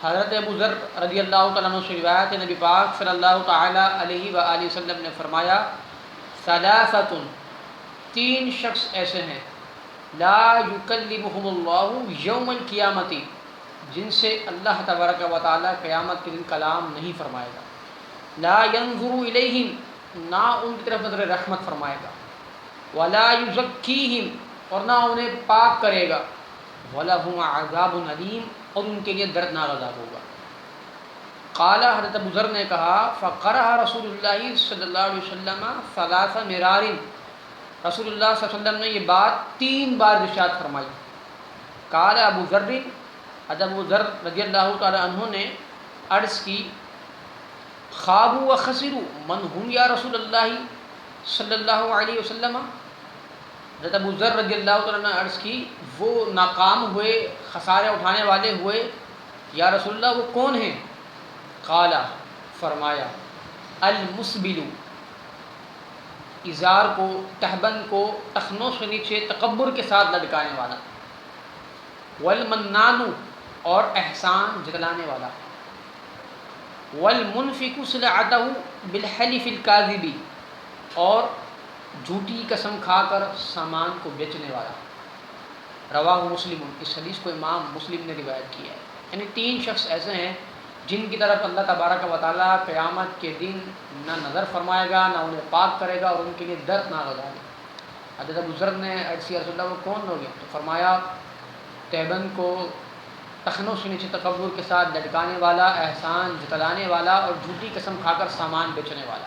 حضرت ابو ذر رضی اللہ تعالیٰ عنہ سے روایت ہے، نبی پاک صلی اللہ تعالیٰ علیہ وآلہ وسلم نے فرمایا ثلاثۃ، تین شخص ایسے ہیں لا یکلمہم اللہ یوم القیامت، جن سے اللہ تبارک و تعالیٰ قیامت کے دن کلام نہیں فرمائے گا، لا ینظر الیہم، نہ ان کی طرف نظر رحمت فرمائے گا، ولا یزکیہم، اور نہ انہیں پاک کرے گا، وَلَهُمْ عَذَابٌ علیم، اور ان کے لیے دردناک عذاب ہوگا۔ قال، حضرت ابو ذر نے کہا فقرأ رسول اللہ صلی اللہ علیہ وسلم ثلاث مرار، رسول اللہ صلی اللہ علیہ وسلم نے یہ بات 3 بار ارشاد فرمائی۔ قال ابو ذر، حضرت ابو ذر رضی اللہ تعالی عنہ نے عرض کی خابوا و خسروا من ہم یا رسول اللہ صلی اللہ علیہ وسلم، حضرت ابو ذر رضی اللہ تعالیٰ نے عرض کی وہ ناکام ہوئے، خسارے اٹھانے والے ہوئے، یا رسول اللہ وہ کون ہیں؟ قال، فرمایا المسبل، ازار کو، تہبند کو ٹخنوں سے نیچے تکبر کے ساتھ لٹکانے والا، والمنان، اور احسان جتلانے والا، والمنفق سلعته بالحلف الكاذب، اور جھوٹی قسم کھا کر سامان کو بیچنے والا۔ رواہ مسلم، اس حدیث کو امام مسلم نے روایت کیا ہے۔ یعنی 3 شخص ایسے ہیں جن کی طرف اللہ تبارک و تعالیٰ قیامت کے دن نہ نظر فرمائے گا، نہ انہیں پاک کرے گا، اور ان کے لیے دردناک عذاب ہے۔ حضرت ابو ذر نے عرض کیا رسول اللہ وہ کون لوگ ہیں؟ تو فرمایا تہبند کو ٹخنوں سے نیچے تکبر کے ساتھ لٹکانے والا، احسان جتلانے والا، اور جھوٹی قسم کھا کر سامان بیچنے والا۔